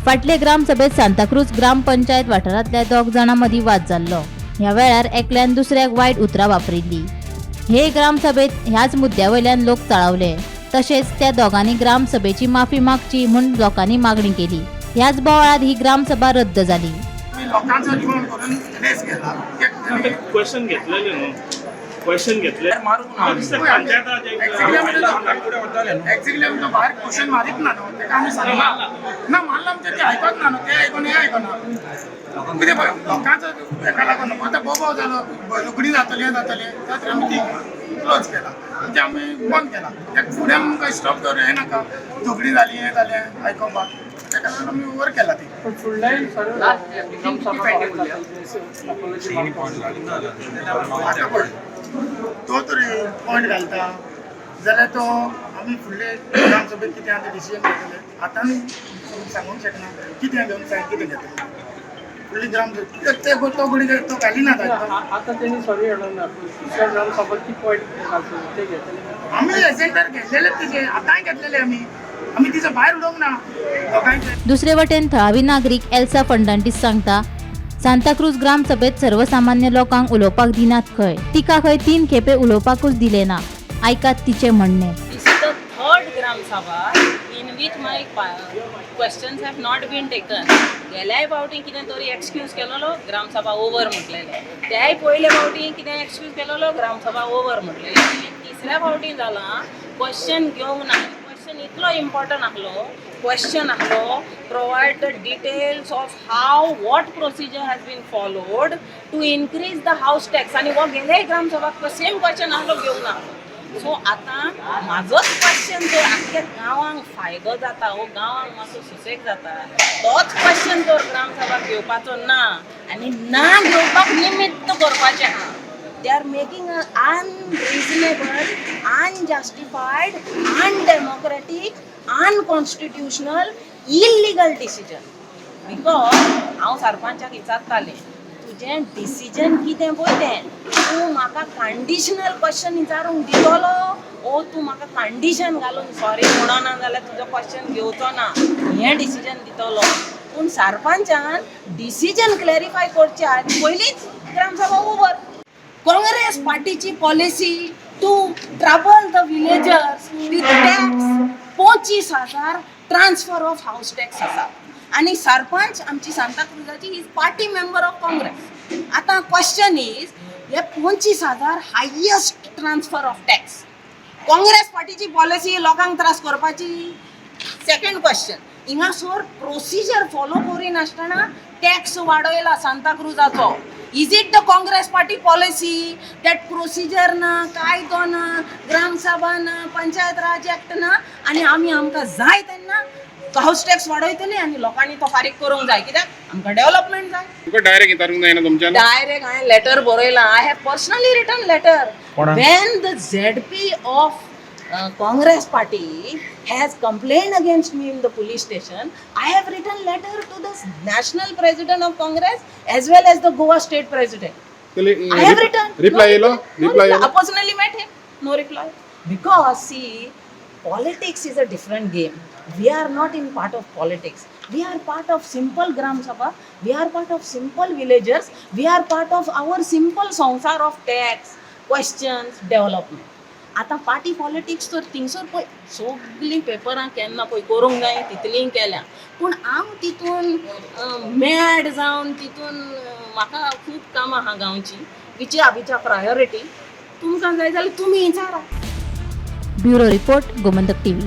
फाटले ग्रामसभेत सांताक्रूज ग्रामपंचायत वाठारांतल्या दोग जाणां मदीं वाद जाल्लो। ह्या वेळार एकल्यान दुसऱ्याक वायट उतरां वापरिल्लीं। हे ग्रामसभेत ह्याच मुद्द्यावयल्यान लोक तळावले। तशेंच त्या दोगांनी ग्रामसभेची माफी मागची म्हूण लोकांनी मागणी केली। ह्याच बोवाळांत ही ग्रामसभा रद्द जाली। लोकांचा रिमांड करून रेस केला क्वेश्चन घेतलेले न्हू क्वेश्चन घेतले एक्झिक्युटिव्ह भायर क्वेश्चन मारीत ना न्हू तेका आमी सांगला ना मारला म्हणजे ते आयकत ना न्हू ते आयकून हे आयकना कितें पळय लोकांचो हेका लागून न्हू आतां बोबाव जालो लुगडी जातली हे जातले त्या खातीर आमी ती क्लोज केला म्हणजे आमी बंद केला तेका फुडें आमकां स्टॉप करूं हे नाका झगडी जाली हे जालें आयकोपाक तेका लागून आमी ओवर केला ती आतां पळय तो तरी पॉयंट घालता जाल्यार तो आमी फुडले ग्रामसभेत कितें आतां डिसिजन घेतले आतां सांगूंक शकना कितें घेवन कितें घेतले फुडली ग्रामसभा ते तो घडी तो घाली ना आता त्यांनी सॉरी हाडून दुसऱ्या ग्रामसभेत ती पॉयंट घालतले ते घेतले आमी एजेंटार घेतलेले तिचे आतांय घेतलेले आमी तिचे भायर उडोवंक ना दोगांयचे। दुसरे वटेन थळावी नागरीक एल्सा फर्नांडीस सांगता, सांताक्रूज ग्रामसभेत सर्वसामान्य लोकांक उलोवपाक दिनात खंय, तिका खंय 3 खेपे उलोवपाकूच दिले ना। आयकात तिचे म्हणणे। This is the third Gram Sabha in which my questions have not been taken. गेल्याय फावटी कितें तरी एक्सक्यूज केलोलो ग्राम सभा ओवर म्हटलेले, त्याय पयले फावटी कितें एक्सक्यूज केलोलो ग्राम सभा ओवर म्हटलेले, तिसऱ्या फावटी जाला क्वेश्चन घेवंक ना। क्वेश्चन इतलो इम्पॉर्टंट आसलो, क्वेश्चन आसलो provide the details of how what procedure has been followed to increase the house tax आनी हो गेल्याय ग्राम सभाक सेम क्वेश्चन आसलो घेवंक ना। सो आतां म्हाजोच क्वेश्चन जर आख्या गांवांक फायदो जाता हो गांवांक मातसो सुसेग जाता तोच क्वेश्चन जर ग्रामसभाक घेवपाचो ना आनी ना घेवपाक निमित्त करपाचें आहा। They are making a unreasonable, unjustified, undemocratic, unconstitutional, illegal decision. Because हांव सरपंचाक विचारतालें तुजें डिसिजन कितें पळय तें तूं म्हाका कंडिशनल क्वेश्चन विचारूंक दितलो ओ तूं म्हाका कंडिशन घालून सॉरी म्हणो ना जाल्यार तुजो क्वेश्चन घेवचो ना हें डिसिजन दितलो। पूण सरपंचान डिसिजन क्लॅरिफाय करचे आदी पयलींच ग्रामसभा ओवर। काँग्रेस पार्टीची policy to trouble the villagers with tax 25,000 transfer of house tax आसा आनी सरपंच आमची सांताक्रूजाची is party member of Congress. आतां क्वेश्चन इज हे 25,000 highest transfer of tax Congress पार्टीची पॉलिसी लोकांक त्रास करपाची। सेकंड क्वेश्चन हिंगासर प्रोसिजर फॉलो करिनासतना टॅक्स वाडयला सांताक्रूजाचो। Is it the Congress party policy that procedure ना, कायदो ना, ग्रामसभा ना, पंचायत राज एक्ट ना आनी आमी आमकां जाय तेन्ना हाऊस टॅक्स वाडयतली आनी लोकांनी तो फारीक करूंक जाय कित्याक आमकां डेव्हलपमेंट जाय। तुका डायरेक्ट विचारूंक जायना तुमच्यान? डायरेक्ट हांवें लेटर बरयलां। I have personally written letter when the ZP ऑफ Congress party has complained against me in the police station. I have written letter to the national president of Congress as well as the Goa state president. I have written. Reply no reply. I personally met him. No reply. Because see, politics is a different game. We are not in part of politics. We are part of simple Gram Sabha. We are part of simple villagers. We are part of our simple sansar of tax, questions, development. आता party politics तर थिंगसर पळय सगळीं पेपरां केन्ना पळय करूंक जाय तितलीं केल्या पूण हांव तितून मॅड जावन तितून म्हाका खूब कामां आहा गांवची विच आर प्रायोरिटी तुमकां जाय जाल्यार तुमी विचारा। Bureau report Gomantak TV.